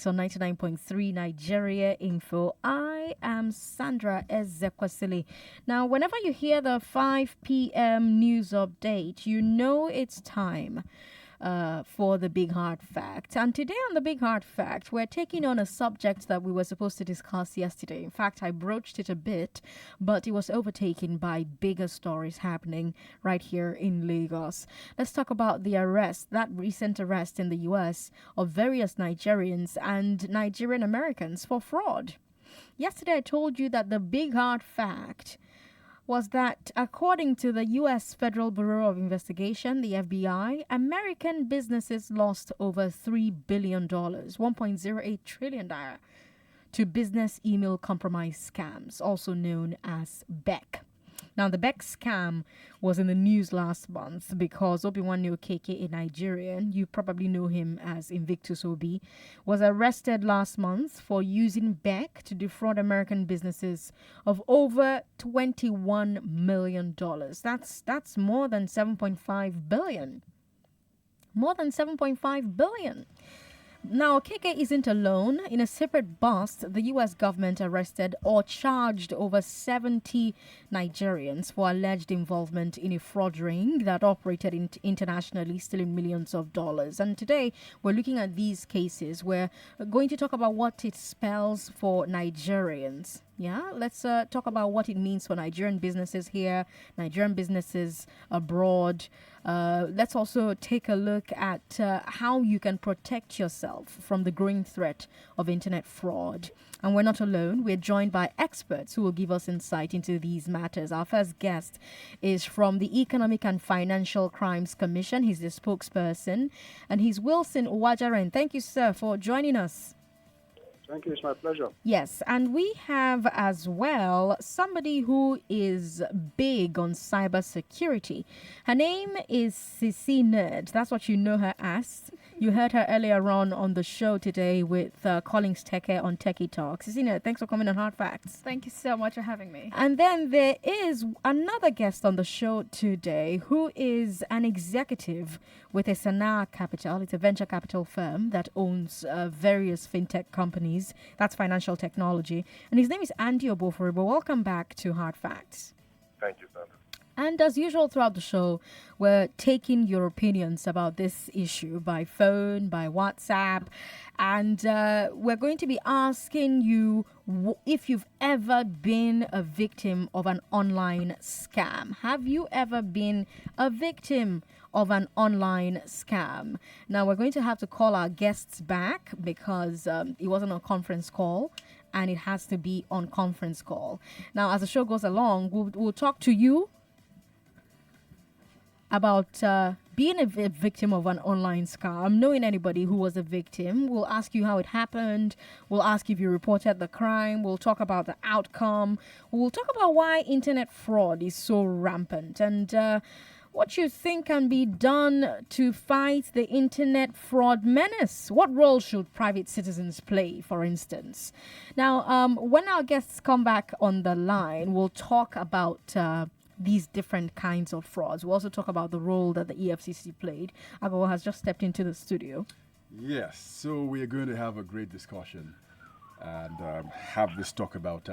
6 on 99.3 Nigeria Info. I am Sandra Ezekwesili. Now, whenever you hear the 5 p.m. news update, you know it's time for the Big Hard Fact. And today on the Big Hard Fact, we're taking on a subject that we were supposed to discuss yesterday. In fact, I broached it a bit, but it was overtaken by bigger stories happening right here in Lagos. Let's talk about the that recent arrest in the U.S. of various Nigerians and Nigerian Americans for fraud. Yesterday, I told you that the Big Hard Fact was that, according to the U.S. Federal Bureau of Investigation, the FBI, American businesses lost over $3 billion, $1.08 trillion, to business email compromise scams, also known as BEC. Now, the BEC scam was in the news last month because Obiwani Okeke, a Nigerian, you probably know him as Invictus Obi, was arrested last month for using BEC to defraud American businesses of over $21 million. That's more than $7.5 billion. More than $7.5 billion. Now, Okeke isn't alone. In a separate bust, the U.S. government arrested or charged over 70 Nigerians for alleged involvement in a fraud ring that operated internationally, stealing millions of dollars. And today, we're looking at these cases. We're going to talk about what it spells for Nigerians. Yeah, let's talk about what it means for Nigerian businesses here, Nigerian businesses abroad. Let's also take a look at how you can protect yourself from the growing threat of internet fraud. And we're not alone. We're joined by experts who will give us insight into these matters. Our first guest is from the Economic and Financial Crimes Commission. He's the spokesperson, and he's Wilson Owajaren. Thank you, sir, for joining us. Thank you. It's my pleasure. Yes, and we have as well somebody who is big on cybersecurity. Her name is Sisi Nerd. That's what you know her as. You heard her earlier on the show today with Collins Teke on Techie Talk. Sisi Nerd, thanks for coming on Hard Facts. Thank you so much for having me. And then there is another guest on the show today who is an executive with a Sana'a Capital. It's a venture capital firm that owns various fintech companies. That's financial technology. And his name is Andy Oboh. Welcome back to Hard Facts. Thank you, Sandra. And as usual throughout the show, we're taking your opinions about this issue by phone, by WhatsApp. And we're going to be asking you if you've ever been a victim of an online scam. Have you ever been a victim of an online scam? Now, we're going to have to call our guests back because it wasn't a conference call, and it has to be on conference call. Now, as the show goes along, we'll talk to you about being a victim of an online scam, knowing anybody who was a victim. We'll ask you how it happened. We'll ask if you reported the crime. We'll talk about the outcome. We'll talk about why internet fraud is so rampant and what you think can be done to fight the internet fraud menace. What role should private citizens play, for instance? Now, when our guests come back on the line, we'll talk about these different kinds of frauds. We'll also talk about the role that the EFCC played. Aghogho has just stepped into the studio. Yes, so we are going to have a great discussion and have this talk about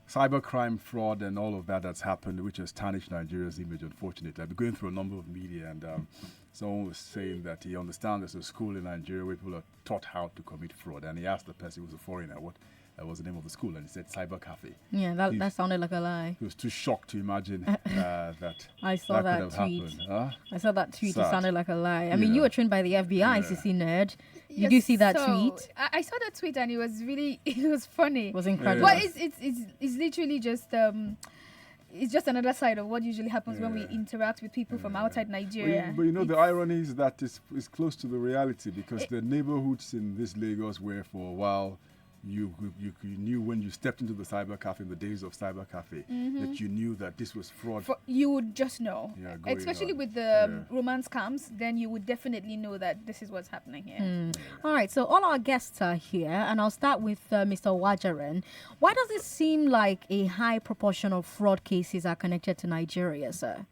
cybercrime, fraud, and all of that's happened, which has tarnished Nigeria's image, unfortunately. I've been going through a number of media, and someone was saying that he understands there's a school in Nigeria where people are taught how to commit fraud, and he asked the person who was a foreigner what was the name of the school, and he said Cyber Cafe. Yeah, that sounded like a lie. He was too shocked to imagine that I saw that could have tweet. happened. Huh? I saw that tweet. Sad. It sounded like a lie. I mean, you were trained by the FBI, Sisi Nerd. Did you see that tweet? I saw that tweet and it was funny. It was incredible. But it's literally just it's just another side of what usually happens when we interact with people from outside Nigeria. But you know, the irony is that it's close to the reality because the neighborhoods in this Lagos were for a while. You knew when you stepped into the cyber cafe in the days of cyber cafe that you knew that this was fraud. You would just know, especially on. with the romance scams. Then you would definitely know that this is what's happening here. All right, so all our guests are here, and I'll start with Mr. Owajaren. Why does it seem like a high proportion of fraud cases are connected to Nigeria, sir?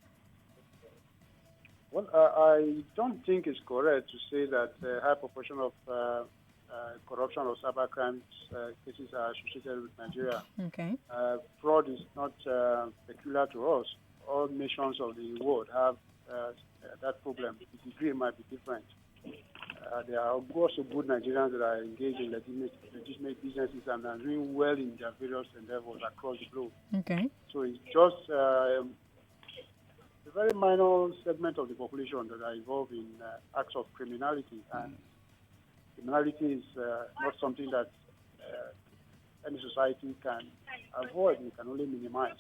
Well, I don't think it's correct to say that a high proportion of corruption or cyber crimes cases are associated with Nigeria. Okay. Fraud is not peculiar to us. All nations of the world have that problem. The degree might be different. There are also good Nigerians that are engaged in legitimate businesses and are doing well in their various endeavors across the globe. Okay. So it's just a very minor segment of the population that are involved in acts of criminality. And criminality is not something that any society can avoid. We can only minimize.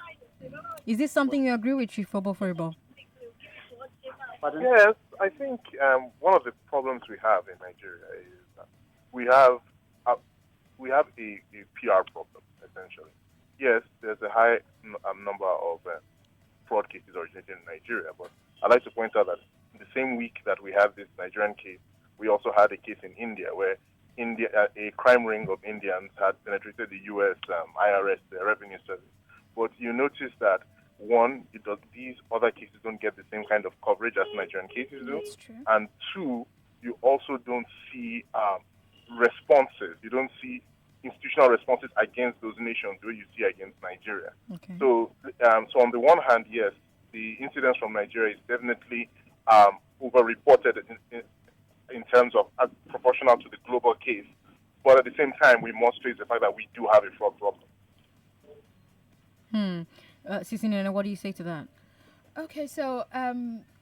Is this something you agree with, Chief Oboh? Pardon? Yes, I think one of the problems we have in Nigeria is that we have a PR problem, essentially. Yes, there's a high number of fraud cases originating in Nigeria, but I'd like to point out that the same week that we had this Nigerian case, we also had a case in India where a crime ring of Indians had penetrated the U.S. IRS, the Revenue Service. But you notice that one, these other cases don't get the same kind of coverage as Nigerian cases do. That's true. And two, you also don't see responses. You don't see institutional responses against those nations the way you see against Nigeria. Okay. So on the one hand, yes, the incidents from Nigeria is definitely over-reported in terms of proportional to the global case. But at the same time, we must face the fact that we do have a fraud problem. Sisinena, what do you say to that? Okay, so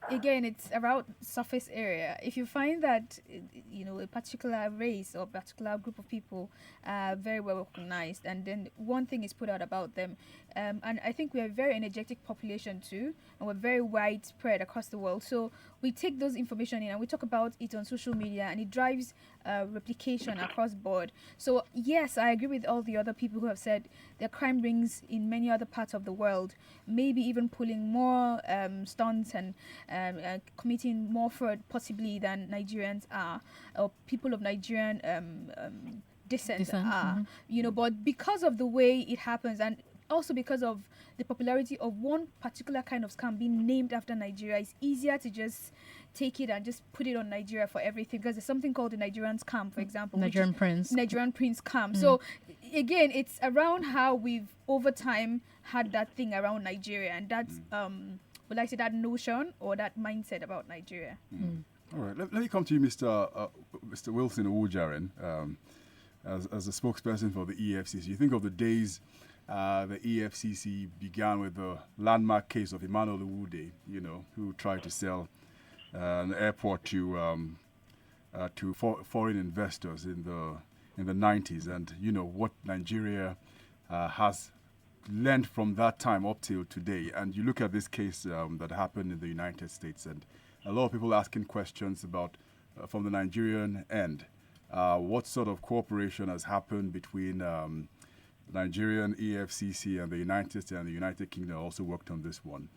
again, it's around surface area. If you find that a particular race or particular group of people are very well recognized, and then one thing is put out about them, and I think we are a very energetic population too, and we're very widespread across the world. So we take those information in and we talk about it on social media, and it drives replication across board. So yes, I agree with all the other people who have said there are crime rings in many other parts of the world, maybe even pulling more stunts and committing more fraud possibly than Nigerians are, or people of Nigerian descent are. But because of the way it happens, and also because of the popularity of one particular kind of scam being named after Nigeria, it's easier to just take it and just put it on Nigeria for everything, because there's something called the Nigerian scam, for example. Nigerian Prince scam. So again, it's around how we've over time had that thing around Nigeria, and that's would like to say that notion or that mindset about Nigeria. All right, let me come to you, Mr. Wilson Owujaren, as a spokesperson for the EFCC. You think of the days the EFCC began with the landmark case of Emmanuel Owude, who tried to sell an airport to foreign investors in the 90s, and what Nigeria has learned from that time up till today. And you look at this case that happened in the United States, and a lot of people asking questions about from the Nigerian end, what sort of cooperation has happened between Nigerian EFCC and the United States and the United Kingdom also worked on this one,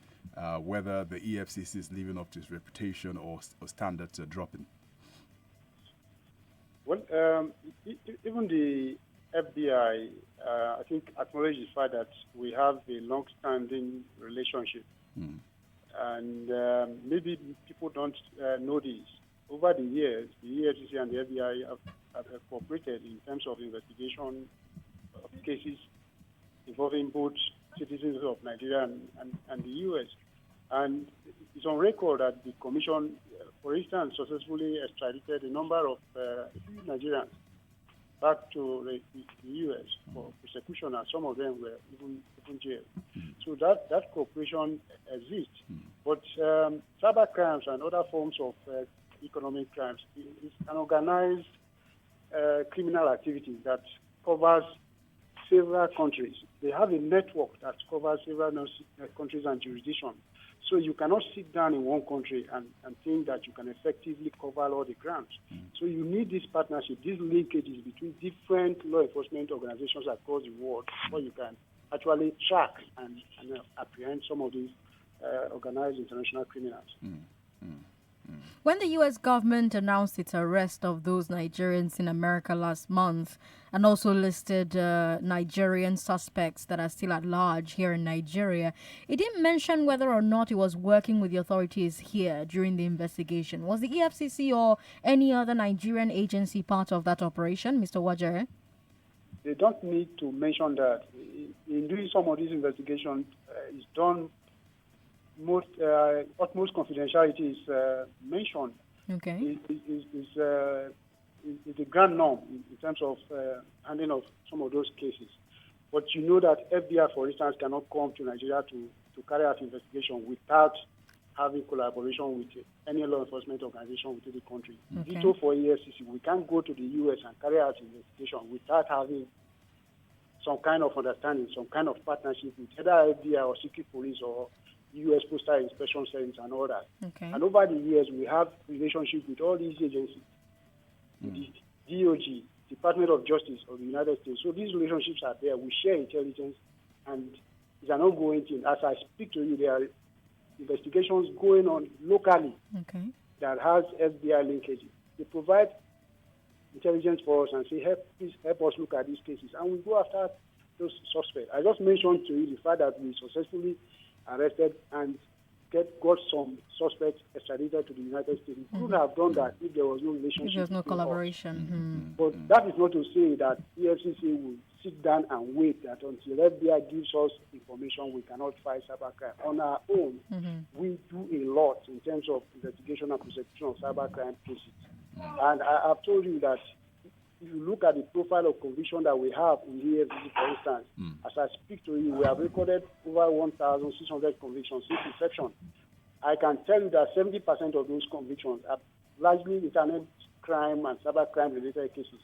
whether the EFCC is living up to its reputation or standards are dropping. Well, even the FBI, I think, acknowledges the fact that we have a long-standing relationship. And maybe people don't know this. Over the years, the EFCC and the FBI have cooperated in terms of investigation of cases involving both citizens of Nigeria and the U.S. And it's on record that the Commission, for instance, successfully extradited a number of Nigerians back to the U.S. for prosecution, and some of them were even jailed. So that cooperation exists. But cyber crimes and other forms of economic crimes is an organized criminal activity that covers several countries. They have a network that covers several countries and jurisdictions. So you cannot sit down in one country and think that you can effectively cover all the grounds. So you need this partnership, these linkages between different law enforcement organizations across the world, before you can actually track and apprehend some of these organized international criminals. When the U.S. government announced its arrest of those Nigerians in America last month and also listed Nigerian suspects that are still at large here in Nigeria, it didn't mention whether or not it was working with the authorities here during the investigation. Was the EFCC or any other Nigerian agency part of that operation, Mr. Wajere? They don't need to mention that. In doing some of these investigations, it's done. Utmost confidentiality is mentioned. Okay. Is a grand norm in terms of handling of some of those cases. But you know that FBI, for instance, cannot come to Nigeria to carry out investigation without having collaboration with any law enforcement organization within the country. Okay. Ditto for EFCC. We can't go to the U.S. and carry out investigation without having some kind of understanding, some kind of partnership with either FBI or secret police or U.S. Postal Inspection Service and all that. Okay. And over the years, we have relationship with all these agencies, the DOG, Department of Justice of the United States. So these relationships are there. We share intelligence, and it's an ongoing thing. As I speak to you, there are investigations going on locally that has FBI linkages. They provide intelligence for us and say, please help us look at these cases. And we go after those suspects. I just mentioned to you the fact that we successfully arrested and got some suspects extradited to the United States. We could have done that if there was no relationship. If there's no collaboration. But that is not to say that EFCC will sit down and wait that until FBI gives us information we cannot fight cybercrime. On our own, we do a lot in terms of investigation and prosecution of cybercrime cases. And I've told you that if you look at the profile of conviction that we have in the EFCC, for instance, as I speak to you, we have recorded over 1,600 convictions since inception. I can tell you that 70% of those convictions are largely internet crime and cybercrime related cases.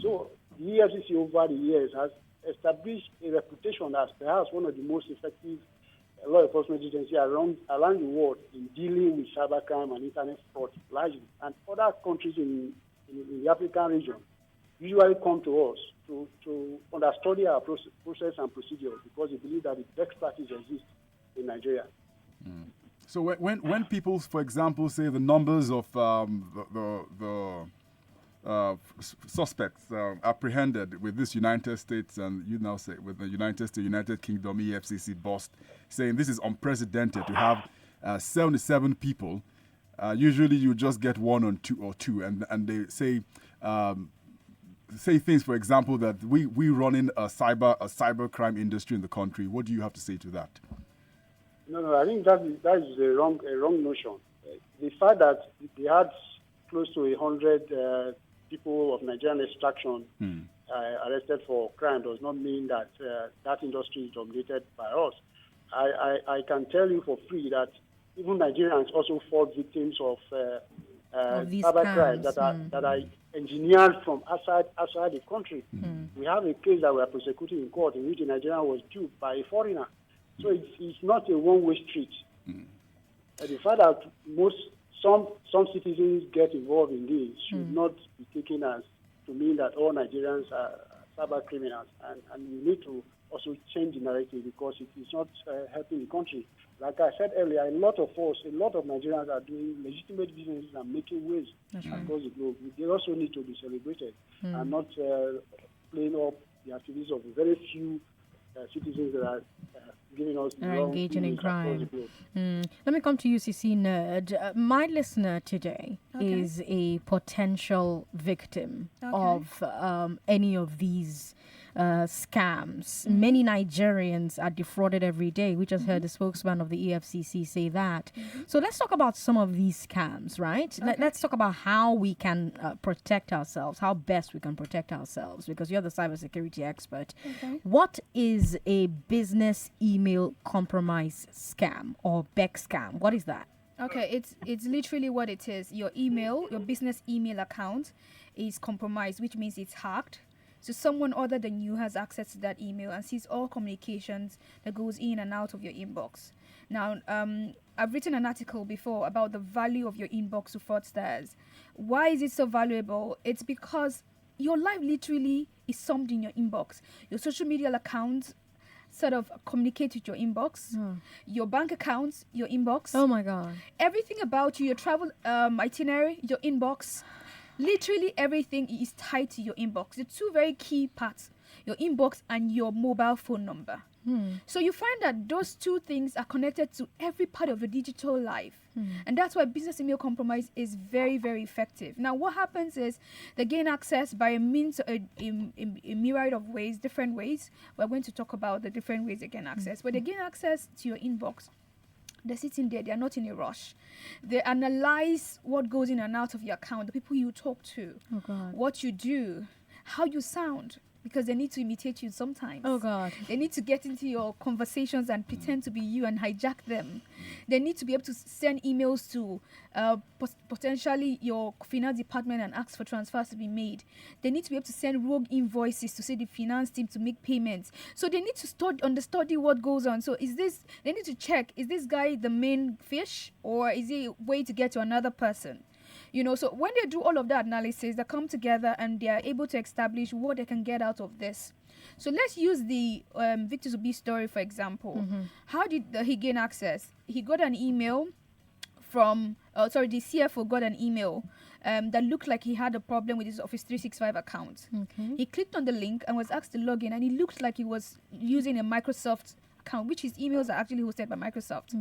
So the EFCC over the years has established a reputation as perhaps one of the most effective law enforcement agencies around the world in dealing with cybercrime and internet fraud largely. And other countries in the African region usually come to us to understudy our process and procedure because they believe that the best practice exists in Nigeria. So when people, for example, say the numbers of the suspects apprehended with this United States and you now say with the United States, United Kingdom, EFCC bust, saying this is unprecedented to have 77 people. Usually you just get one or two, and they say things, for example, that we running a cyber crime industry in the country. What do you have to say to that? No, I think that is a wrong notion. The fact that they had close to 100 people of Nigerian extraction arrested for crime does not mean that that industry is dominated by us. I can tell you for free that even Nigerians also fall victims of cybercrime that are engineered from outside the country. We have a case that we are prosecuting in court in which a Nigerian was duped by a foreigner. So it's not a one-way street. The fact that some citizens get involved in this should not be taken as to mean that all Nigerians are cyber criminals. And we need to also change the narrative because it is not helping the country. Like I said earlier, a lot of Nigerians are doing legitimate businesses and making waves across the globe. They also need to be celebrated and not playing up the activities of the very few citizens that are giving us engaging in crime. Let me come to UCC Nerd. My listener today is a potential victim of any of these scams. Many Nigerians are defrauded every day. We just heard the spokesman of the EFCC say that. So let's talk about some of these scams, right? Let's talk about how we can protect ourselves, how best we can protect ourselves, because you're the cybersecurity expert. What is a business email compromise scam or BEC scam? What is that? Okay, it's literally what it is. Your business email account is compromised, which means it's hacked. So someone other than you has access to that email and sees all communications that goes in and out of your inbox. Now, I've written an article before about the value of your inbox to fraudsters. Why is it so valuable? It's because your life literally is summed in your inbox. Your social media accounts sort of communicate with your inbox, your bank accounts, your inbox. Oh my God. Everything about you, your travel itinerary, your inbox. Literally everything is tied to your inbox. The two very key parts, your inbox and your mobile phone number. So you find that those two things are connected to every part of your digital life. And that's why business email compromise is very, very effective. Now, what happens is they gain access by a means, a myriad of ways, different ways. We're going to talk about the different ways they gain access. But they gain access to your inbox. They're sitting there. They're not in a rush. They analyze what goes in and out of your account, the people you talk to, what you do, how you sound. Because they need to imitate you sometimes. Oh, God. They need to get into your conversations and pretend to be you and hijack them. They need to be able to send emails to potentially your finance department and ask for transfers to be made. They need to be able to send rogue invoices to say the finance team to make payments. So they need to understudy what goes on. So they need to check, is this guy the main fish or is he a way to get to another person? So when they do all of that analysis, they come together and they are able to establish what they can get out of this. So let's use the Victor Zubi story, for example. How did he gain access? He got an email from, the CFO got an email that looked like he had a problem with his Office 365 account. He clicked on the link and was asked to log in, and it looked like he was using a Microsoft account, which his emails are actually hosted by Microsoft.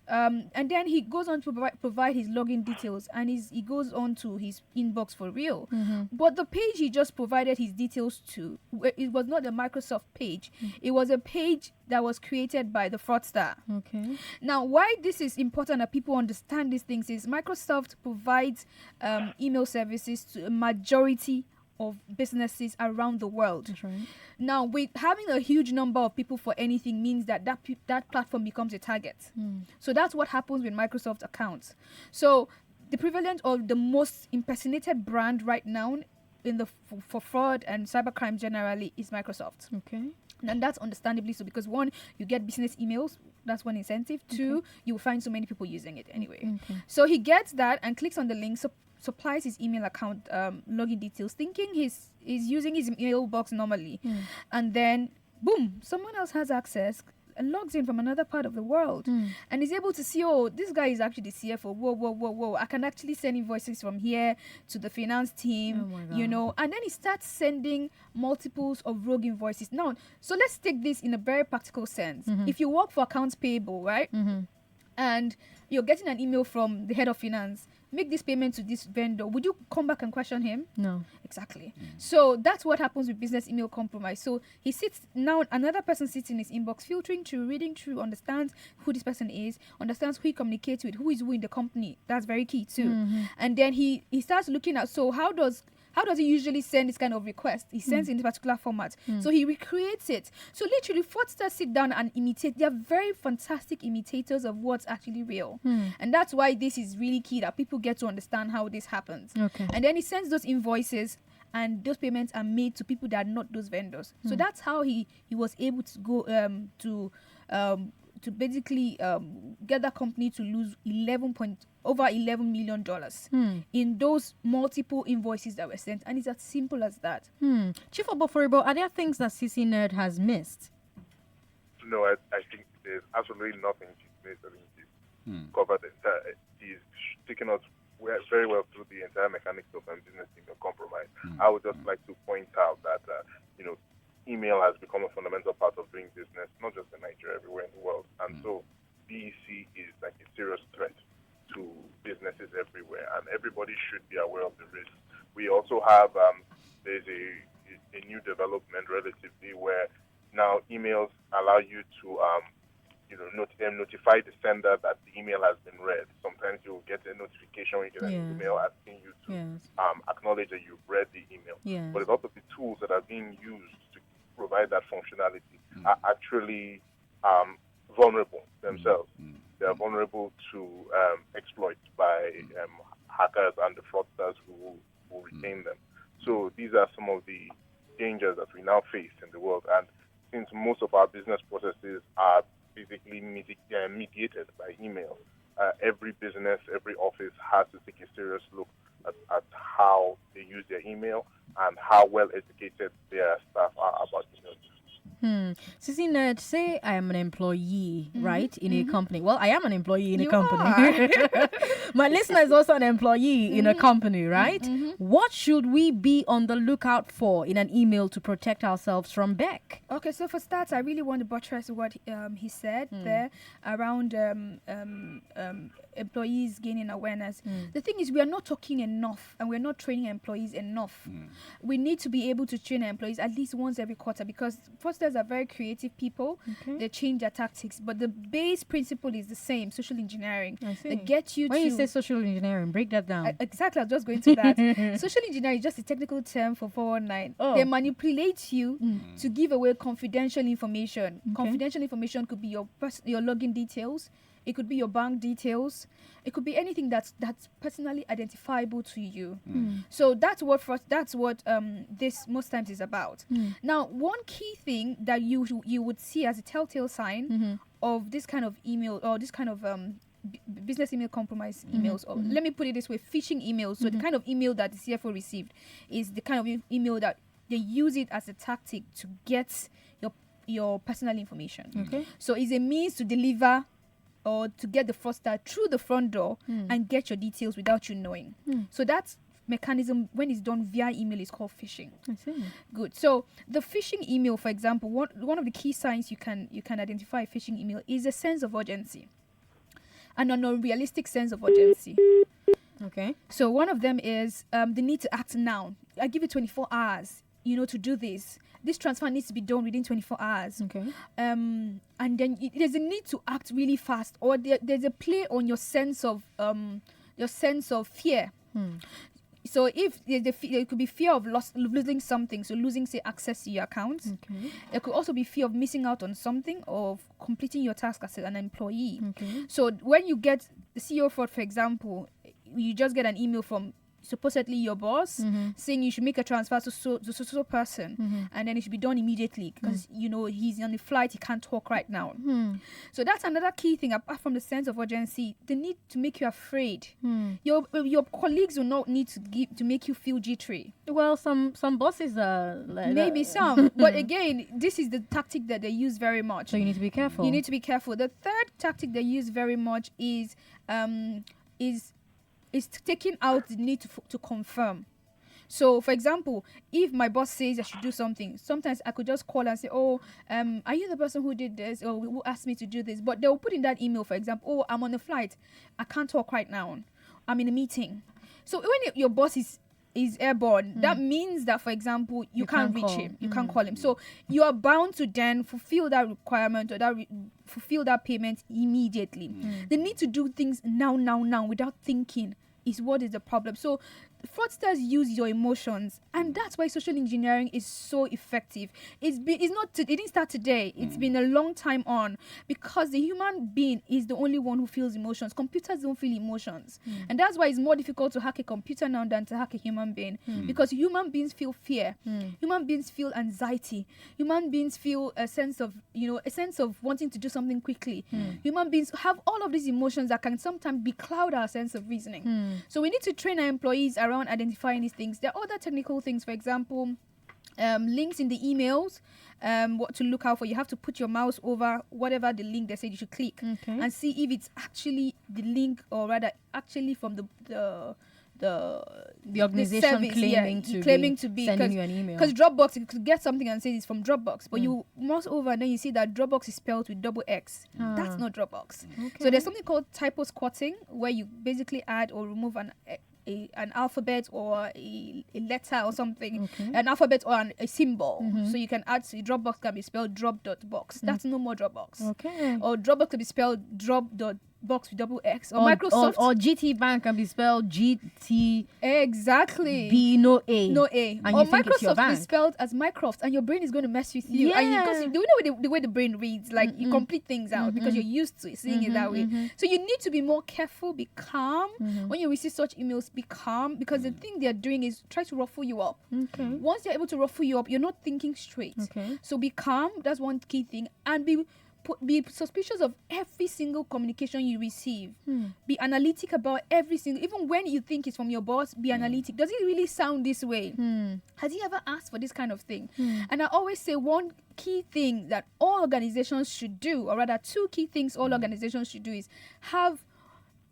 And then he goes on to provide his login details, and he goes on to his inbox for real. But the page he just provided his details to, it was not a Microsoft page. It was a page that was created by the fraudster. Now, why this is important that people understand these things is Microsoft provides email services to a majority of businesses around the world. That's right. Now, with having a huge number of people for anything means that platform becomes a target. So that's what happens with Microsoft accounts. So the prevalent of the most impersonated brand right now for fraud and cybercrime generally is Microsoft. And that's understandably so, because one, you get business emails. That's one incentive. Two, you will find so many people using it anyway. So he gets that and clicks on the link. Supplies his email account login details, thinking he's using his email box normally, and then boom, someone else has access and logs in from another part of the world, and is able to see, oh, this guy is actually the CFO. Whoa! I can actually send invoices from here to the finance team, and then he starts sending multiples of rogue invoices. Now, so let's take this in a very practical sense. If you work for accounts payable, right, and you're getting an email from the head of finance, make this payment to this vendor, would you come back and question him? No. Exactly. So that's what happens with business email compromise. So he sits now, another person sits in his inbox, filtering through, reading through, understands who this person is, understands who he communicates with, who is who in the company. That's very key too. And then he starts looking at, so how does he usually send this kind of request? He sends in this particular format. So he recreates it. So literally, fraudsters sit down and imitate. They are very fantastic imitators of what's actually real. And that's why this is really key, that people get to understand how this happens. And then he sends those invoices, and those payments are made to people that are not those vendors. So that's how he was able to go to basically get that company to lose over $11 million in those multiple invoices that were sent. And it's as simple as that. Chief Oboh, are there things that CC Nerd has missed? No, I think there's absolutely nothing she's missed. I think she's covered the entire. She's taken us very well through the entire mechanics of business email compromise. I would just like to point out that email has become a fundamental part of doing business, not just in Nigeria, everywhere in the world. And so BEC is like a serious threat to businesses everywhere, and everybody should be aware of the risks. We also have there's a new development relatively where now emails allow you to notify the sender that the email has been read. Sometimes you'll get a notification when you get an email asking you to acknowledge that you've read the email. But a lot of the tools that are being used to provide that functionality are actually vulnerable themselves. They are vulnerable to exploits by hackers and the fraudsters who retain them. So these are some of the dangers that we now face in the world. And since most of our business processes are basically mediated by email, every business, every office has to take a serious look at how they use their email and how well educated their staff are about email use. Sissy Ned, say I am an employee, right, in a company. Well, I am an employee in a You company. are. My listener is also an employee in a company, right? What should we be on the lookout for in an email to protect ourselves from Beck? Okay, so for starts, I really want to buttress what he said there around employees gaining awareness. The thing is, we are not talking enough, and we're not training employees enough. We need to be able to train our employees at least once every quarter, because fraudsters are very creative people. They change their tactics, but the base principle is the same: social engineering. I see. They get you When to you say social engineering, break that down. exactly. I was just going to that. Social engineering is just a technical term for 419. Oh. They manipulate you to give away confidential information. Okay. Confidential information could be your login details. It could be your bank details. It could be anything that's personally identifiable to you. So that's what this most times is about. Now, one key thing that you would see as a telltale sign of this kind of email or this kind of business email compromise emails, or let me put it this way, phishing emails. So the kind of email that the CFO received is the kind of email that they use it as a tactic to get your personal information. Okay. So it's a means to deliver or to get the fraudster through the front door and get your details without you knowing. So that mechanism, when it's done via email, is called phishing. I see. Good. So the phishing email, for example, one of the key signs you can identify a phishing email is a sense of urgency, and an unrealistic sense of urgency. Okay. So one of them is the need to act now. I give you 24 hours, to do this. This transfer needs to be done within 24 hours. Okay. And then there's a need to act really fast, or there's a play on your sense of fear. So if there could be fear of losing something, so losing, say, access to your account. Okay. There could also be fear of missing out on something, or of completing your task as an employee. Okay. So when you get the CEO fraud, for example, you just get an email from supposedly your boss saying you should make a transfer to so person, and then it should be done immediately because he's on the flight, he can't talk right now. So that's another key thing, apart from the sense of urgency, the need to make you afraid. Your colleagues will not need to make you feel jittery. Well, some bosses are like Maybe that. some, but again, this is the tactic that they use very much. So you need to be careful. You need to be careful. The third tactic they use very much is taking out the need to confirm. So, for example, if my boss says I should do something, sometimes I could just call and say, are you the person who did this or who asked me to do this? But they'll put in that email, for example, I'm on a flight, I can't talk right now, I'm in a meeting. So when your boss is airborne, that means that, for example, you can't reach him, you can't call him. So you are bound to then fulfill that requirement or fulfill that payment immediately. The need to do things now without thinking is what is the problem. So fraudsters use your emotions, and that's why social engineering is so effective. It didn't start today. It's been a long time on, because the human being is the only one who feels emotions. Computers don't feel emotions, and that's why it's more difficult to hack a computer now than to hack a human being, because human beings feel fear, human beings feel anxiety, human beings feel a sense of wanting to do something quickly. Human beings have all of these emotions that can sometimes becloud our sense of reasoning. So we need to train our employees around identifying these things. There are other technical things, for example, links in the emails, what to look out for. You have to put your mouse over whatever the link they said you should click, and see if it's actually the link, or rather actually from the organization claiming to be sending you an email. Because Dropbox, you could get something and say it's from Dropbox, but you mouse over and then you see that Dropbox is spelled with double X. That's not Dropbox. So there's something called typo squatting, where you basically add or remove an alphabet or a letter or something, an alphabet or a symbol. So you can add, Dropbox can be spelled drop.box. That's no more Dropbox. Or Dropbox can be spelled drop.box with double X. Or Microsoft. Or GT Bank can be spelled GT. Exactly. B, no A. No A. And or you think Microsoft it's your bank. is spelled as Mycroft, and your brain is going to mess with you. Yeah. Because you know the way the brain reads, like you complete things out because you're used to seeing it that way. So you need to be more careful, be calm. When you receive such emails, be calm, because the thing they're doing is try to ruffle you up. Once they're able to ruffle you up, you're not thinking straight. So be calm. That's one key thing. And be be suspicious of every single communication you receive. Be analytic about every single, even when you think it's from your boss, be analytic. Does it really sound this way? Has he ever asked for this kind of thing? And I always say one key thing that all organizations should do, or rather two key things all organizations should do, is have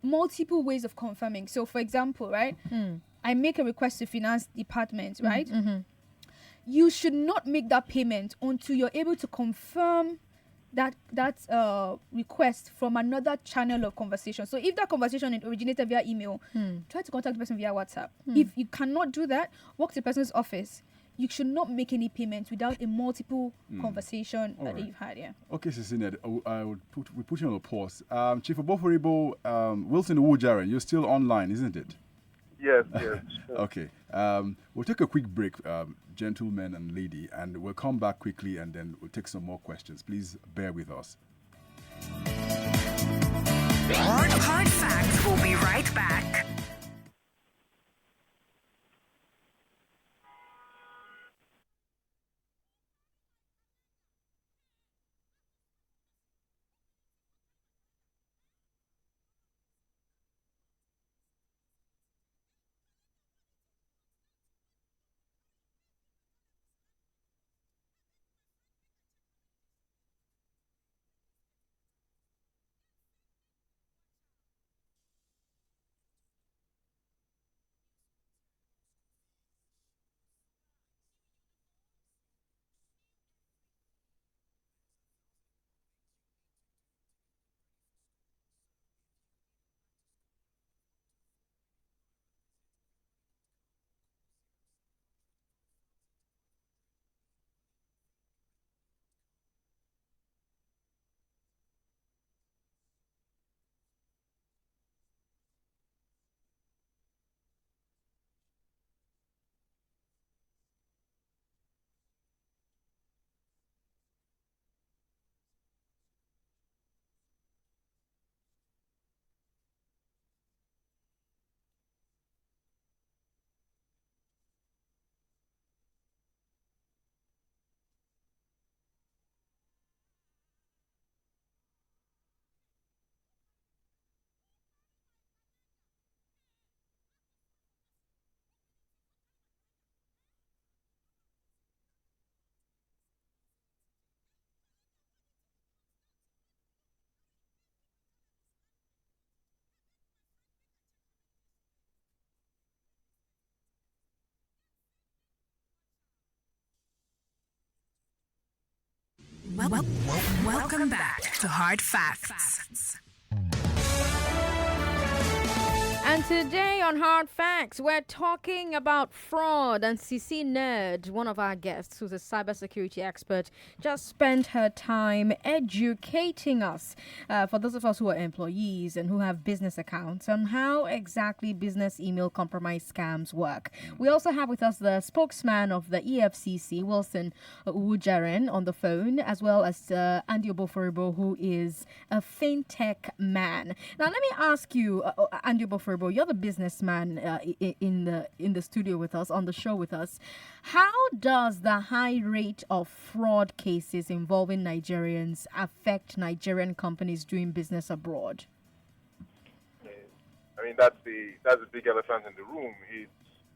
multiple ways of confirming. So for example, right, I make a request to finance department, right? You should not make that payment until you're able to confirm that request from another channel of conversation. So if that conversation originated via email, try to contact the person via WhatsApp. If you cannot do that, walk to the person's office. You should not make any payments without a multiple conversation that you've had. Yeah. Okay, Cecilia, we put you on a pause. Chief Oboh, Wilson Wujaren, you're still online, isn't it? Yes. Okay. We'll take a quick break, gentlemen and lady, and we'll come back quickly and then we'll take some more questions. Please bear with us. Hard Facts will be right back. Welcome back to Hard Facts. And today on Hard Facts, we're talking about fraud. And Cici Nerd, one of our guests, who's a cybersecurity expert, just spent her time educating us, for those of us who are employees and who have business accounts, on how exactly business email compromise scams work. We also have with us the spokesman of the EFCC, Wilson Wujaren, on the phone, as well as Andy Oboh, who is a fintech man. Now, let me ask you, Andy Oboh, you're the businessman in the studio with us, on the show with us. How does the high rate of fraud cases involving Nigerians affect Nigerian companies doing business abroad? I mean, that's the big elephant in the room. It's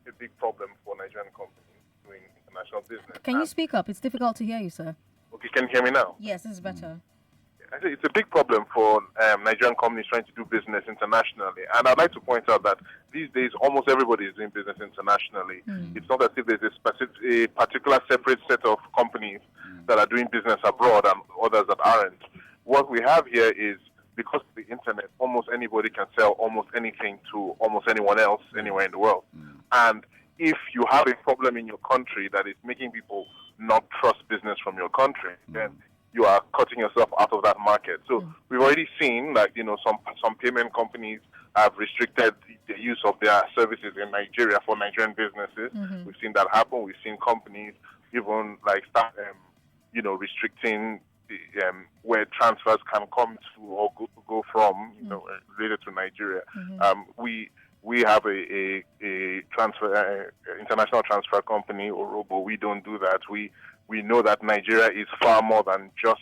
a big problem for Nigerian companies doing international business. Can you speak up? It's difficult to hear you, sir. Okay, can you hear me now? Yes, this is better. I think it's a big problem for Nigerian companies trying to do business internationally. And I'd like to point out that these days, almost everybody is doing business internationally. It's not as if there's a particular separate set of companies that are doing business abroad and others that aren't. What we have here is, because of the internet, almost anybody can sell almost anything to almost anyone else anywhere in the world. And if you have a problem in your country that is making people not trust business from your country, then you are cutting yourself out of that market. So we've already seen, some payment companies have restricted the use of their services in Nigeria for Nigerian businesses. We've seen that happen. We've seen companies even start, restricting where transfers can come to or go from, related to Nigeria. We have a transfer international transfer company, or Oboh. We don't do that. We know that Nigeria is far more than just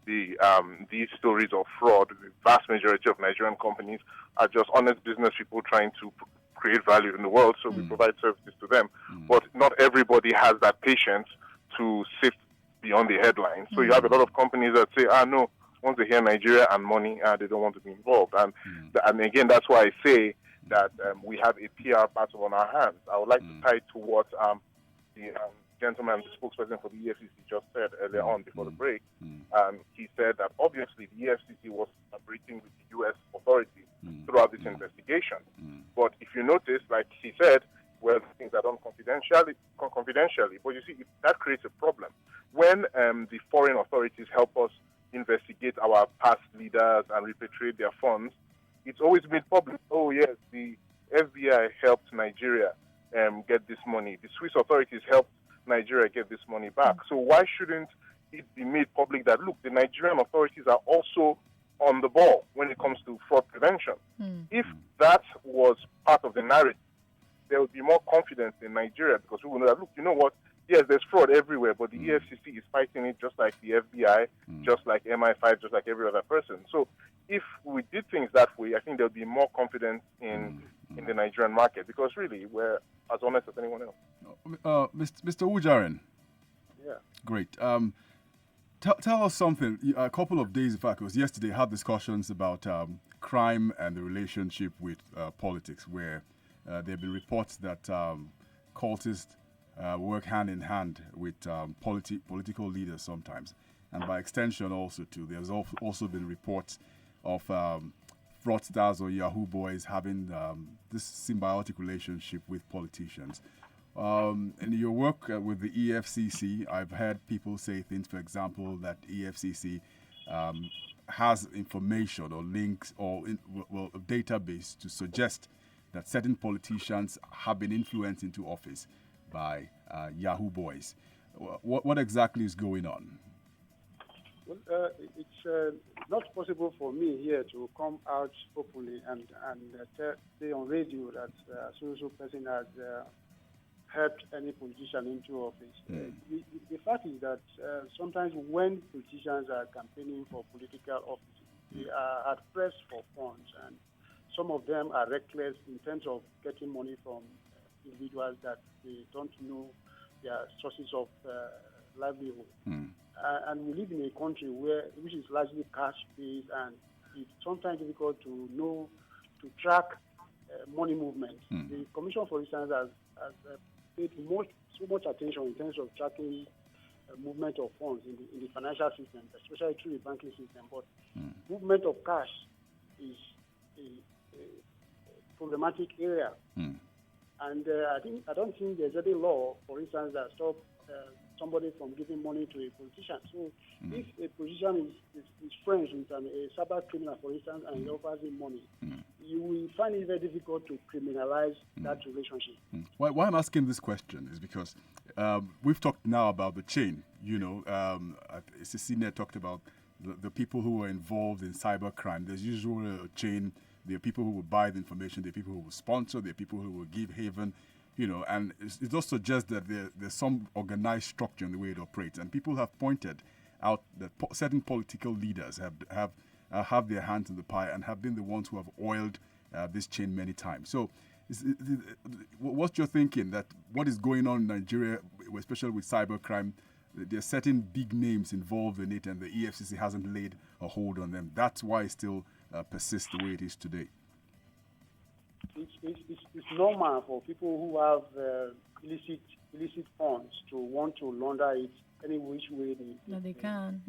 these stories of fraud. The vast majority of Nigerian companies are just honest business people trying to create value in the world, so we provide services to them. But not everybody has that patience to sift beyond the headlines. So you have a lot of companies that say, no, once they hear Nigeria and money, they don't want to be involved. And again, that's why I say that we have a PR battle on our hands. I would like to tie to what the gentleman, the spokesperson for the EFCC, just said earlier on before the break. He said that obviously the EFCC was collaborating with the U.S. authorities throughout this investigation. But if you notice, like he said, well, things are done confidentially. But you see, that creates a problem. When the foreign authorities help us investigate our past leaders and repatriate their funds, it's always made public. Oh, yes, the FBI helped Nigeria get this money. The Swiss authorities helped Nigeria get this money back. So why shouldn't it be made public that, look, the Nigerian authorities are also on the ball when it comes to fraud prevention? If that was part of the narrative, there would be more confidence in Nigeria, because we will know that, look, you know what? Yes, there's fraud everywhere, but the EFCC is fighting it just like the FBI, just like MI5, just like every other person. So if we did things that way, I think there would be more confidence in the Nigerian market, because really we're as honest as anyone else. Mr. Ujarin. Yeah. Great. Tell us something. A couple of days, in fact, it was yesterday, had discussions about crime and the relationship with politics, where there have been reports that cultists work hand in hand with political leaders sometimes, and by extension also too. There's also been reports of fraudsters or Yahoo boys having this symbiotic relationship with politicians. In your work with the EFCC, I've heard people say things, for example, that EFCC has information or links or a database to suggest that certain politicians have been influenced into office by Yahoo boys. What exactly is going on? Well, it's not possible for me here to come out openly and say on radio that so person has helped any politician into office. The fact is that sometimes when politicians are campaigning for political office, they are at press for funds, and some of them are reckless in terms of getting money from individuals that they don't know their sources of livelihood. And we live in a country which is largely cash-based, and it's sometimes difficult to track money movement. The Commission, for instance, has paid so much attention in terms of tracking movement of funds in the financial system, especially through the banking system. But movement of cash is a problematic area. And I don't think there's any law, for instance, that stops somebody from giving money to a politician. So if a politician is friends with a cyber criminal, for instance, and he offers him money, you will find it very difficult to criminalize that relationship. Why I'm asking this question is because we've talked now about the chain. You know, Cecilia talked about the people who are involved in cybercrime. There's usually a chain. There are people who will buy the information. There are people who will sponsor. There are people who will give haven. You know, and it does suggest that there's some organized structure in the way it operates. And people have pointed out that certain political leaders have their hands in the pie and have been the ones who have oiled this chain many times. So, what's your thinking that what is going on in Nigeria, especially with cybercrime? There are certain big names involved in it, and the EFCC hasn't laid a hold on them. That's why it still persists the way it is today. It's normal for people who have illicit funds to want to launder it any which way they can.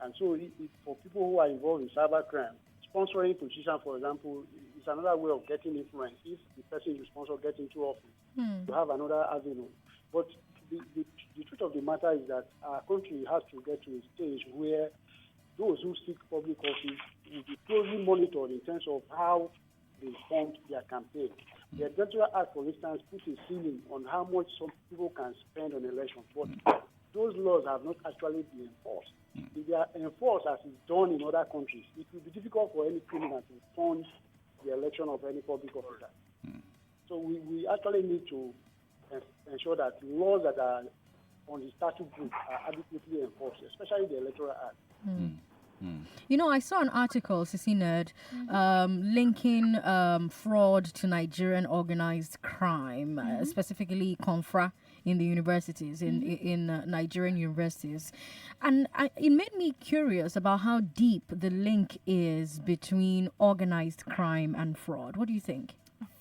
And so for people who are involved in cybercrime, sponsoring politicians, for example, is another way of getting influence. If the person you sponsor gets into office, you have another avenue. But the truth of the matter is that our country has to get to a stage where those who seek public office will be closely monitored in terms of how they fund their campaign. The Electoral Act, for instance, puts a ceiling on how much some people can spend on elections, but those laws have not actually been enforced. If they are enforced as is done in other countries, it will be difficult for any criminal to fund the election of any public officer. So we actually need to ensure that laws that are on the statute book are adequately enforced, especially the Electoral Act. You know, I saw an article, Sissy Nerd, linking fraud to Nigerian organized crime, specifically Confra in the universities, in Nigerian universities. And it made me curious about how deep the link is between organized crime and fraud. What do you think?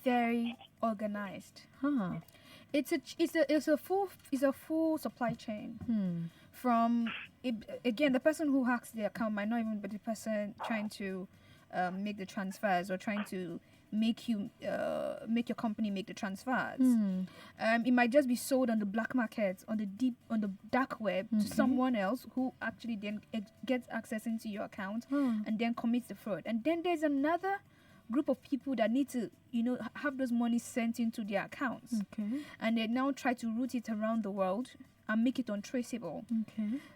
Very organized. Huh. It's a full supply chain. From again, the person who hacks the account might not even be the person trying to make the transfers or trying to make your company make the transfers. It might just be sold on the black market, on the dark web to someone else who actually then gets access into your account and then commits the fraud. And then there's another group of people that need to, have those money sent into their accounts. And they now try to route it around the world and make it untraceable.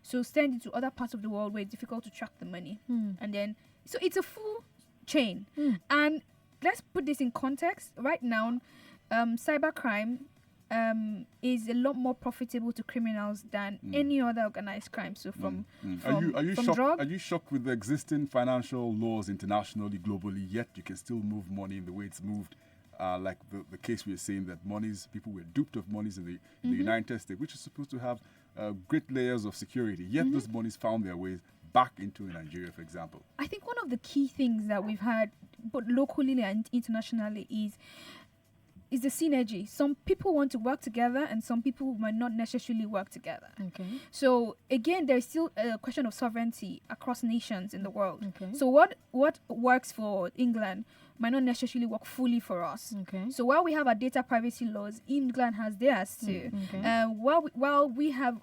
So send it to other parts of the world where it's difficult to track the money. And then, so it's a full chain. And let's put this in context. Right now, cybercrime is a lot more profitable to criminals than any other organized crime. So Are you from shocked? drug, Are you shocked with the existing financial laws internationally, globally? Yet you can still move money in the way it's moved. Like the case we are saying that people were duped of monies in the United States, which is supposed to have great layers of security. Yet those monies found their ways back into Nigeria, for example. I think one of the key things that we've had, both locally and internationally, is the synergy. Some people want to work together and some people might not necessarily work together. So again, there's still a question of sovereignty across nations in the world. So what works for England might not necessarily work fully for us. So while we have our data privacy laws, England has theirs too. While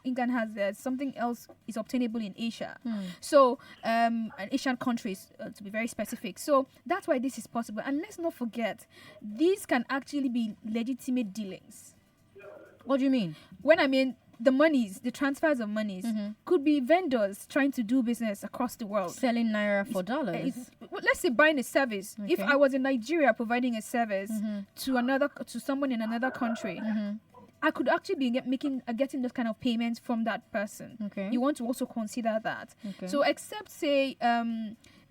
England has theirs, something else is obtainable in Asia. So and Asian countries, to be very specific. So that's why this is possible. And let's not forget, these can actually be legitimate dealings. What do you mean? When I mean the transfers of monies could be vendors trying to do business across the world. Selling naira for dollars. Let's say buying a service. If I was in Nigeria providing a service to someone in another country, I could actually be getting those kind of payments from that person. You want to also consider that. So except say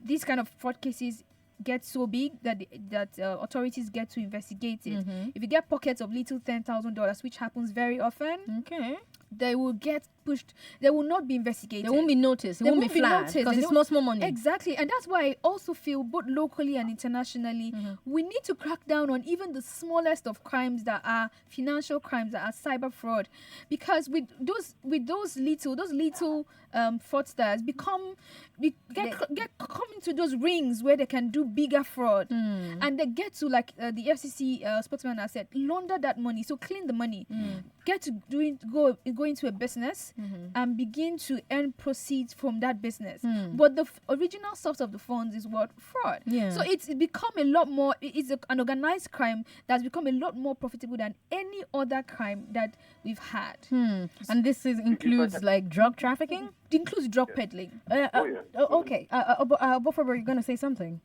these kind of fraud cases get so big that authorities get to investigate it. If you get pockets of little $10,000, which happens very often, they will get pushed. They will not be investigated. They won't be noticed. They won't be flagged because it's not small money. Exactly. And that's why I also feel both locally and internationally, we need to crack down on even the smallest of crimes that are financial crimes, that are cyber fraud. Because with those little fraudsters come into those rings where they can do bigger fraud. And they get to, like the FCC spokesman has said, launder that money. So clean the money. Get to go into a business and begin to earn proceeds from that business. But the original source of the funds is what? Fraud. So it's become a lot more, it's an organized crime that's become a lot more profitable than any other crime that we've had. And this includes like drug trafficking? It includes drug peddling. Okay. Oboh, you're going to say something?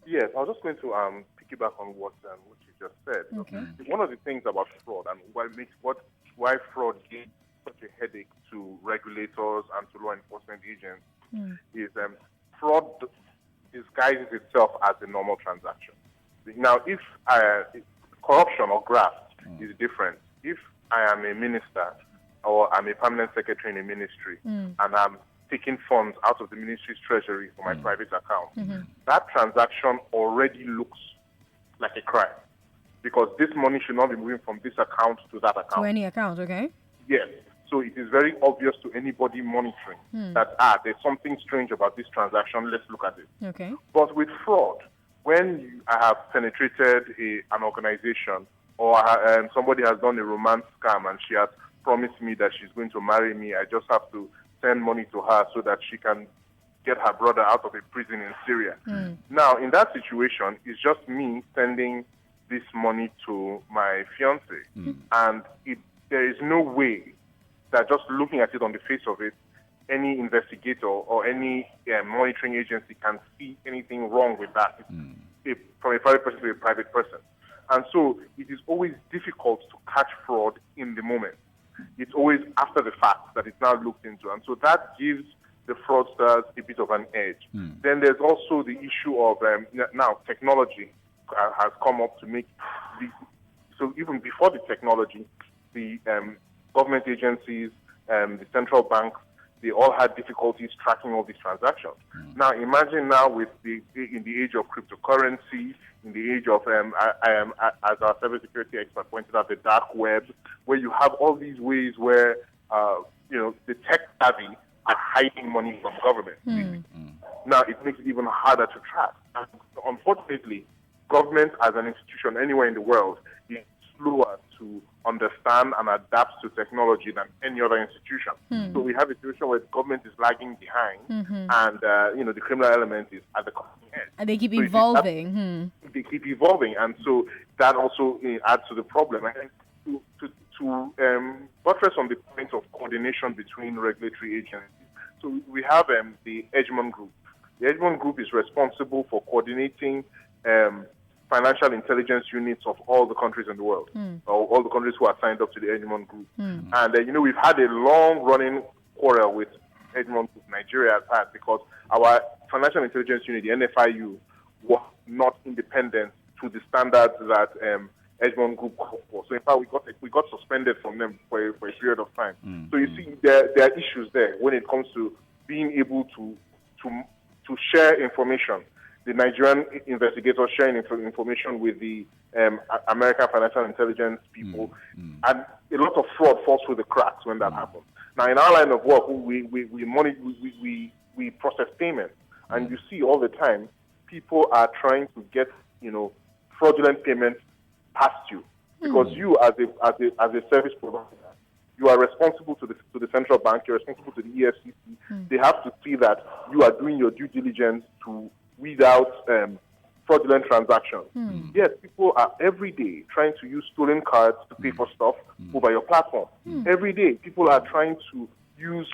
Yes, I was just going to piggyback on what you just said. One of the things about fraud and why fraud gives such a headache to regulators and to law enforcement agents is fraud disguises itself as a normal transaction. Now, if corruption or graft is different. If I am a minister or I'm a permanent secretary in a ministry and I'm taking funds out of the ministry's treasury for my private account, that transaction already looks like a crime because this money should not be moving from this account to that account. To any account, okay? Yes. So it is very obvious to anybody monitoring that, there's something strange about this transaction. Let's look at it. Okay. But with fraud, when I have penetrated an organization or somebody has done a romance scam and she has promised me that she's going to marry me, I just have to send money to her so that she can get her brother out of a prison in Syria. Now, in that situation, it's just me sending this money to my fiancé. And there is no way that just looking at it on the face of it, any investigator or any monitoring agency can see anything wrong with that. From a private person to a private person. And so it is always difficult to catch fraud in the moment. it's always after the fact that it's now looked into. And so that gives the fraudsters a bit of an edge. Then there's also the issue of now technology has come up to make so even before the technology, the government agencies, the central banks, they all had difficulties tracking all these transactions. Now imagine now in the age of cryptocurrency, in the age of as our cybersecurity expert pointed out, the dark web, where you have all these ways where the tech savvy are hiding money from government. Now it makes it even harder to track. And unfortunately, government as an institution anywhere in the world is slower to understand and adapt to technology than any other institution. So we have a situation where the government is lagging behind, and the criminal element is at the cutting edge. And they keep evolving. They keep evolving, and so that also adds to the problem. And to buttress on the point of coordination between regulatory agencies, so we have the Edgemont Group. The Edgemont Group is responsible for coordinating financial intelligence units of all the countries in the world, or all the countries who are signed up to the Edgemont Group. And, we've had a long-running quarrel with Edgemont Group, Nigeria has had, because our financial intelligence unit, the NFIU, was not independent to the standards that Edgemont Group called for. So, in fact, we got suspended from them for a period of time. So, you see, there are issues there when it comes to being able to share information. The Nigerian investigators sharing information with the American financial intelligence people, and a lot of fraud falls through the cracks when that happens. Now, in our line of work, we process payments, and you see all the time people are trying to get fraudulent payments past you, because you as a service provider, you are responsible to the central bank, you're responsible to the EFCC. They have to see that you are doing your due diligence to weed out fraudulent transactions. Yes, people are every day trying to use stolen cards to pay for stuff over your platform. Every day, people are trying to use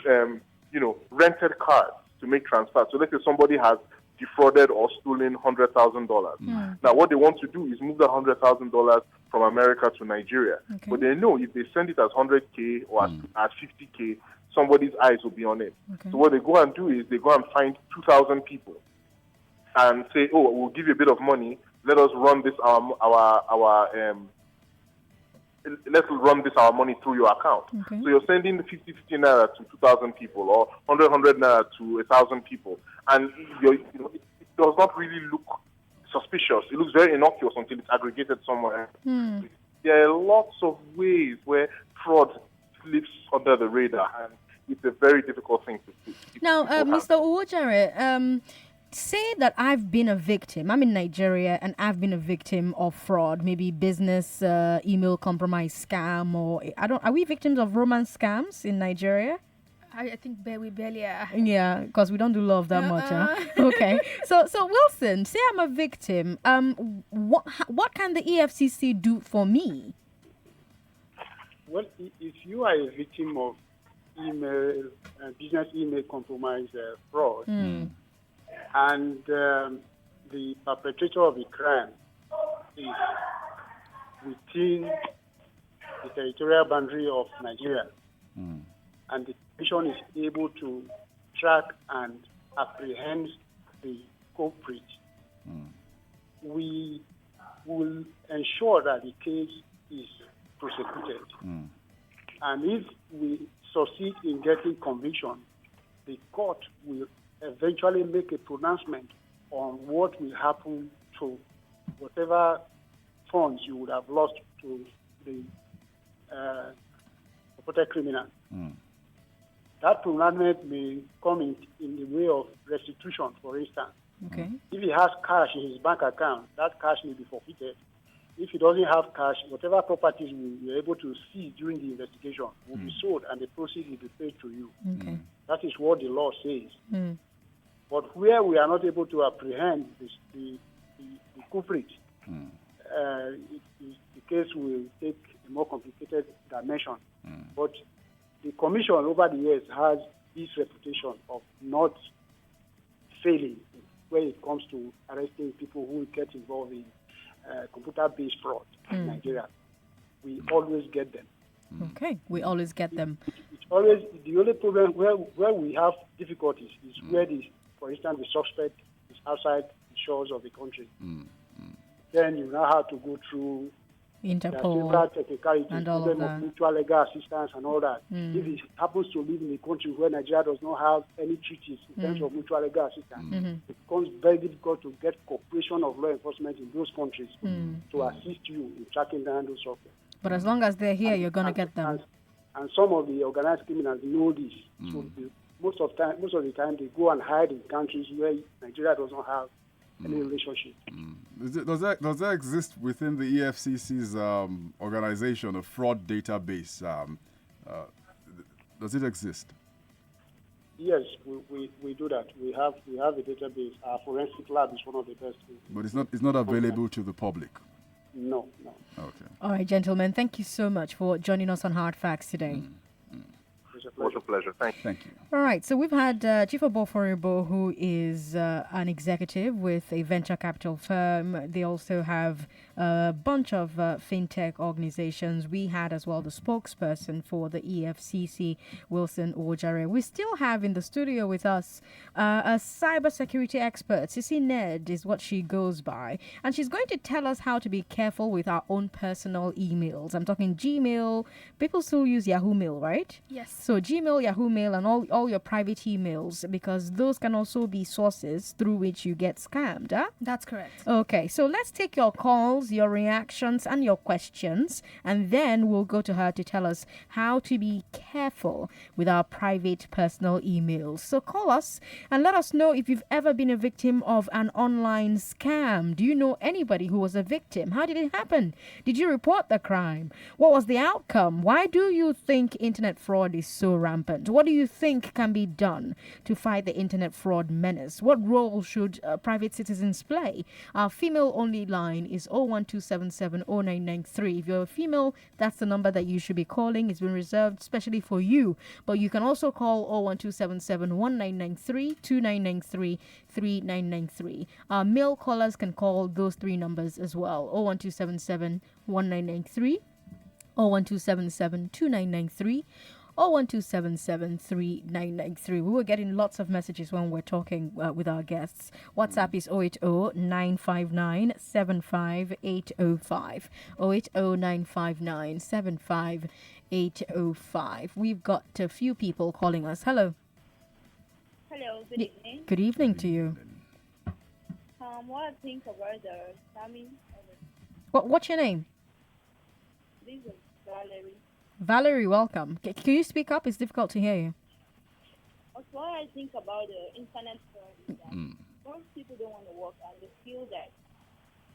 rented cards to make transfers. So let's say somebody has defrauded or stolen $100,000. Now, what they want to do is move that $100,000 from America to Nigeria. Okay. But they know if they send it as 100K or as 50K, somebody's eyes will be on it. Okay. So what they go and do is they go and find 2,000 people and say, "Oh, we'll give you a bit of money. Let us run this let's run this our money through your account." Okay. So you're sending the 50 naira to 2,000 people, or 100 naira to 1,000 people, and it does not really look suspicious. It looks very innocuous until it's aggregated somewhere. There are lots of ways where fraud slips under the radar, and it's a very difficult thing to do. Now, Mr. Uwojare, say that I've been a victim. I'm in Nigeria and I've been a victim of fraud, maybe business email compromise scam, or are we victims of romance scams in Nigeria? I think we barely are. Yeah, because we don't do love that much. Huh? Okay. So Wilson, say I'm a victim. What can the EFCC do for me? Well, if you are a victim of business email compromise fraud, and the perpetrator of the crime is within the territorial boundary of Nigeria, and the Commission is able to track and apprehend the culprit, we will ensure that the case is prosecuted. And if we succeed in getting conviction, the court will eventually make a pronouncement on what will happen to whatever funds you would have lost to the purported criminal. That pronouncement may come in the way of restitution, for instance. Okay. If he has cash in his bank account, that cash may be forfeited. If he doesn't have cash, whatever properties we were able to see during the investigation will be sold, and the proceeds will be paid to you. Okay. That is what the law says. But where we are not able to apprehend the culprit, the case will take a more complicated dimension. But the Commission over the years has this reputation of not failing when it comes to arresting people who get involved in computer-based fraud in Nigeria. We always get them. Okay, we always get them. It's always the only problem where we have difficulties is where for instance, the suspect is outside the shores of the country. Then you now have to go through Interpol technicalities, and all of that. mutual legal assistance and all that. If it happens to live in a country where Nigeria does not have any treaties in terms of mutual legal assistance, it becomes very difficult to get cooperation of law enforcement in those countries to assist you in tracking down those suspects. But as long as they're here, you're going to get them. And some of the organized criminals know this. So most of the time, they go and hide in countries where Nigeria does not have any relationship. Does that exist within the EFCC's organization, a fraud database? Does it exist? Yes, we do that. We have a database. Our forensic lab is one of the best. But it's not available to the public. No. Okay. All right, gentlemen, thank you so much for joining us on Hard Facts today. It was a pleasure. Thank you. All right, so we've had Chief Oboh, who is an executive with a venture capital firm. They also have a bunch of fintech organizations. We had as well the spokesperson for the EFCC, Wilson Ojare. We still have in the studio with us a cybersecurity expert. Sissy Ned is what she goes by. And she's going to tell us how to be careful with our own personal emails. I'm talking Gmail. People still use Yahoo Mail, right? Yes. So Gmail, Yahoo Mail, and all your private emails, because those can also be sources through which you get scammed. Huh? That's correct. Okay, so let's take your calls, your reactions, and your questions, and then we'll go to her to tell us how to be careful with our private personal emails. So call us and let us know if you've ever been a victim of an online scam. Do you know anybody who was a victim? How did it happen? Did you report the crime? What was the outcome? Why do you think internet fraud is so rampant? What do you think can be done to fight the internet fraud menace? What role should private citizens play? Our female-only line is 012770993. If you're a female, that's the number that you should be calling. It's been reserved specially for you. But you can also call 012771993, 2993, 3993. Our male callers can call those three numbers as well. 012771993, 012772993, 012773993. We were getting lots of messages when we're talking with our guests. WhatsApp is 080-959-75805. 080-959-75805. We've got a few people calling us. Hello. Hello, good evening. Good evening to you. What I think about the scamming? What's your name? This is Valerie. Valerie, welcome. Can you speak up? It's difficult to hear you. What I think about the internet fraud is that most people don't want to work and they feel that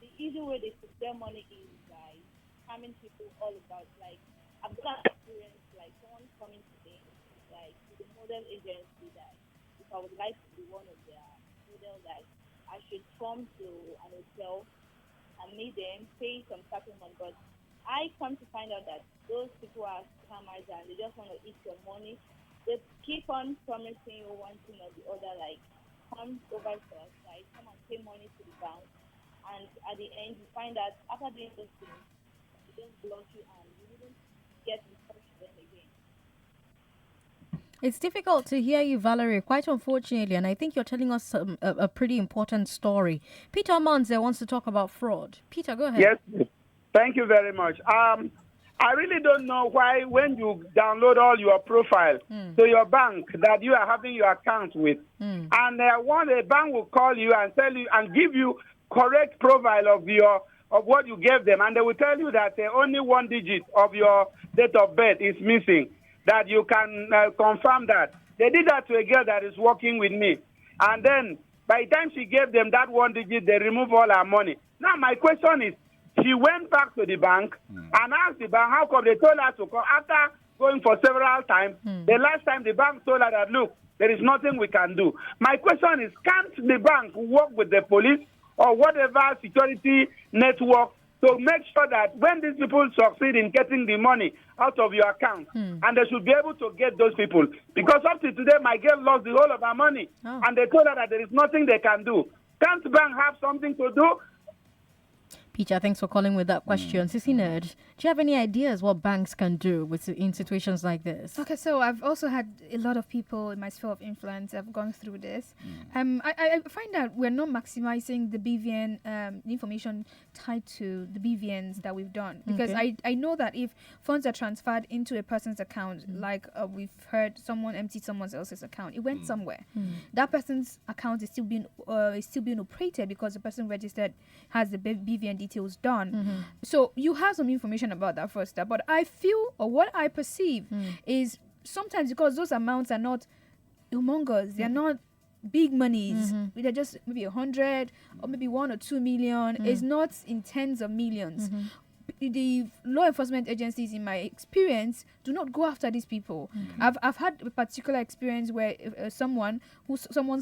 the easy way they could get money is by scamming people all about. Like, I've got an experience, like someone coming to me, like to the model agency, that if I would like to be one of their models, that I should come to an hotel and meet them, pay some certain money, but I come to find out that those people are scammers and they just want to eat your money. They keep on promising you one thing or the other, like come over to us, like come and pay money to the bank. And at the end, you find that after doing those things, they just block you and you wouldn't get in touch with them again. It's difficult to hear you, Valerie, quite unfortunately, and I think you're telling us a pretty important story. Peter Monze wants to talk about fraud. Peter, go ahead. Yes. Thank you very much. I really don't know why when you download all your profile to your bank that you are having your account with, and one a bank will call you and tell you and give you correct profile of what you gave them, and they will tell you that only one digit of your date of birth is missing, that you can confirm that. They did that to a girl that is working with me, and then by the time she gave them that one digit, they remove all her money. Now my question is, she went back to the bank and asked the bank how come they told her to come. After going for several times, the last time the bank told her that, look, there is nothing we can do. My question is, can't the bank work with the police or whatever security network to make sure that when these people succeed in getting the money out of your account, and they should be able to get those people? Because up to today, my girl lost the whole of her money, and they told her that there is nothing they can do. Can't the bank have something to do? Peter, thanks for calling with that question. Sissy Nerd, Do you have any ideas what banks can do in situations like this? Okay, so I've also had a lot of people in my sphere of influence have gone through this. I find that we're not maximizing the BVN the information tied to the BVNs that we've done, because I know that if funds are transferred into a person's account, like we've heard someone emptied someone else's account, it went somewhere. That person's account is still being operated because the person registered has the BVN details done. So you have some information about that first step, but I feel, or what I perceive is sometimes, because those amounts are not humongous, they're not big monies, they're just maybe 100 or maybe 1 or 2 million. It's not in tens of millions. The law enforcement agencies, in my experience, do not go after these people. I've had a particular experience where someone's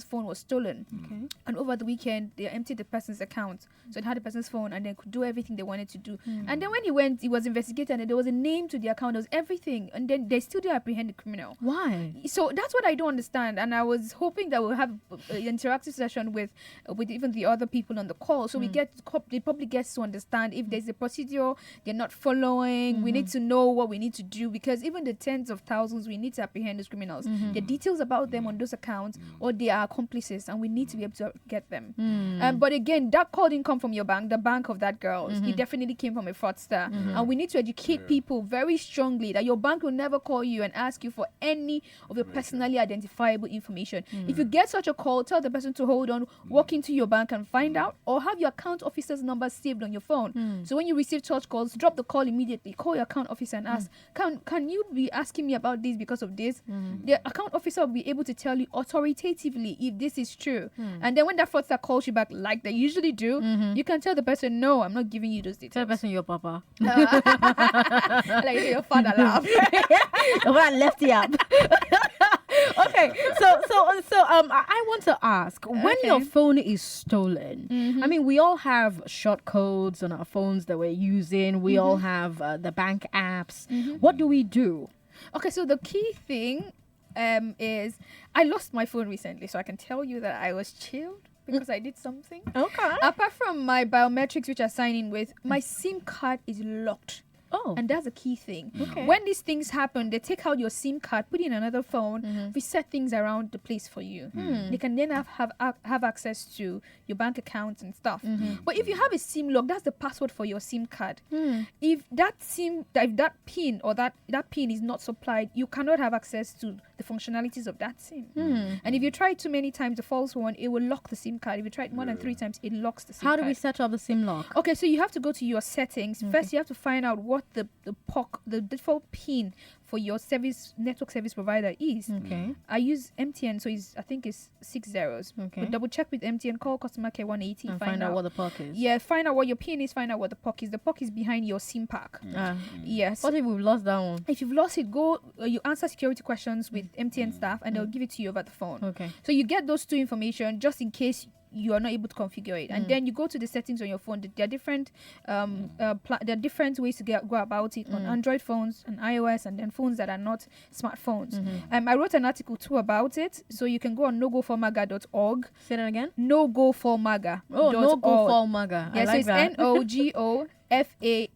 phone was stolen, and over the weekend they emptied the person's account, so they had the person's phone and they could do everything they wanted to do. And then when he was investigated, and there was a name to the account, there was everything, and then they still didn't apprehend the criminal. Why? So that's what I don't understand, and I was hoping that we'll have an interactive session with even the other people on the call, so the public gets to understand if there's a procedure they're not following. We need to know what we need to do, because even the tens of thousands, we need to apprehend those criminals. The details about them on those accounts, or they are accomplices, and we need to be able to get them. But again, that call didn't come from your bank, the bank of that girl. It definitely came from a fraudster. And we need to educate people very strongly that your bank will never call you and ask you for any of your personally identifiable information. If you get such a call, tell the person to hold on, walk into your bank and find out, or have your account officer's number saved on your phone. So when you receive such calls, drop the call immediately, call your account officer and ask, can you be asking me about this because of this? The account officer will be able to tell you authoritatively if this is true. And then when that fraudster calls you back, like they usually do, you can tell the person, no, I'm not giving you those details. Tell the person your papa. Like your father laugh. The one left you up. Okay, so I want to ask, when your phone is stolen, I mean, we all have short codes on our phones that we're using. We all have the bank apps. What do we do? Okay, so the key thing is, I lost my phone recently, so I can tell you that I was chilled because I did something. Okay. Apart from my biometrics, which I sign in with, my SIM card is locked. Oh. And that's a key thing. Okay. When these things happen, they take out your SIM card, put it in another phone, reset things around the place for you. They can then have access to your bank accounts and stuff. But if you have a SIM lock, that's the password for your SIM card. If that pin or that pin is not supplied, you cannot have access to the functionalities of that SIM. And if you try too many times the false one, it will lock the SIM card. If you try it more than 3 times, it locks the SIM card. How do we set up the SIM lock? Okay, so you have to go to your settings. First, you have to find out what the default pin for your network service provider is. Okay. I use MTN, so I think it's 6 zeros. Okay. But double check with MTN, call customer care 180. And find out what the POC is. Yeah, find out what your pin is, find out what the POC is. The POC is behind your SIM pack. Yes. What if we've lost that one? If you've lost it, you answer security questions with MTN staff, and they'll give it to you over the phone. Okay. So you get those two information just in case you are not able to configure it, and then you go to the settings on your phone. There are different ways to go about it on Android phones and iOS, and then phones that are not smartphones. I wrote an article too about it, so you can go on nogoformaga.org. Say that again. Nogoformaga. Oh, nogoformaga. Yes, I like that. It's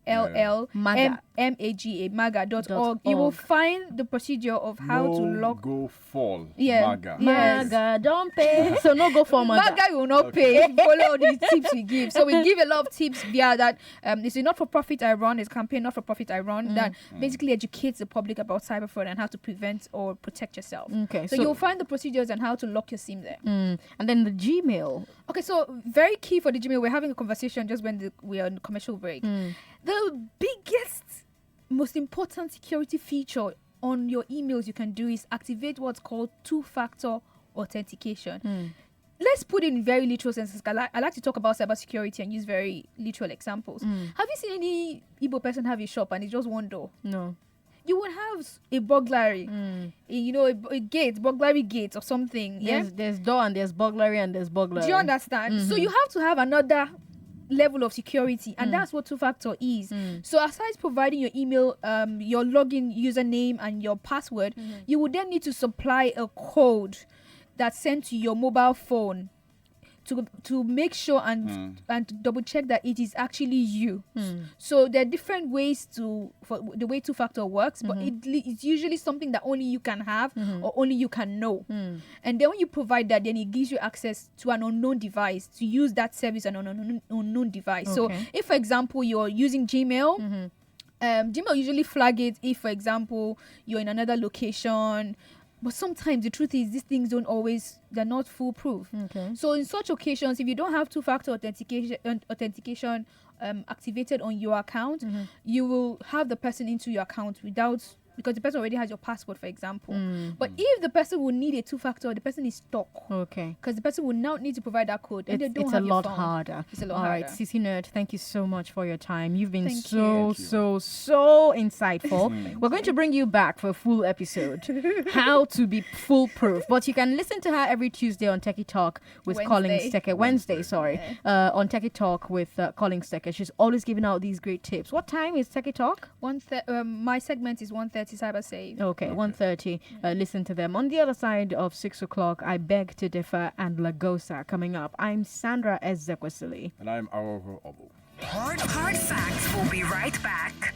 NOGOFALLMAGA maga.org. You will find the procedure of how to lock. Go fall. Maga. Yes. Maga, don't pay. So no go for Maga. Maga will not pay. Follow the tips we give. So we give a lot of tips via that. It's a not-for-profit I run. It's a campaign not-for-profit I run that basically educates the public about cyber fraud and how to prevent or protect yourself. Okay. So you'll find the procedures and how to lock your SIM there. And then the Gmail. Okay, so very key for the Gmail. We're having a conversation just when we are on commercial break. The biggest, most important security feature on your emails you can do is activate what's called two-factor authentication. Let's put it in very literal senses. I like to talk about cybersecurity and use very literal examples. Have you seen any Igbo person have a shop and it's just one door? No. You would have a burglary, a gate, burglary gate or something. There's door and there's burglary and there's burglary. Do you understand? So you have to have another level of security, and that's what two-factor is. So aside providing your email, your login username and your password, you would then need to supply a code that's sent to your mobile phone. to make sure and to double check that it is actually you. So there are different ways for the way two-factor works, but it's usually something that only you can have or only you can know. And then when you provide that, then it gives you access to an unknown device to use that service on an unknown device. So if, for example, you're using Gmail, Gmail usually flag it if, for example, you're in another location. But sometimes the truth is these things they're not foolproof. So in such occasions, if you don't have two-factor authentication activated on your account, you will have the person into your account because the person already has your password, for example. But if the person will need a two-factor, the person is stuck. Okay. Because the person will now need to provide that code. And It's a lot harder. It's a lot harder. All right, CC Nerd, thank you so much for your time. You've been so insightful. We're going to bring you back for a full episode. How to be foolproof. But you can listen to her every Tuesday on Techie Talk with Colin Stecker. Wednesday, sorry. On Techie Talk with Colin Stecker. She's always giving out these great tips. What time is Techie Talk? My segment is 1:30 Cyber Save. Okay, 1:30. Listen to them. On the other side of 6 o'clock, I Beg to Differ and Lagosa coming up. I'm Sandra Ezekwesili. And I'm Aghogho Oboh. Hard Facts will be right back.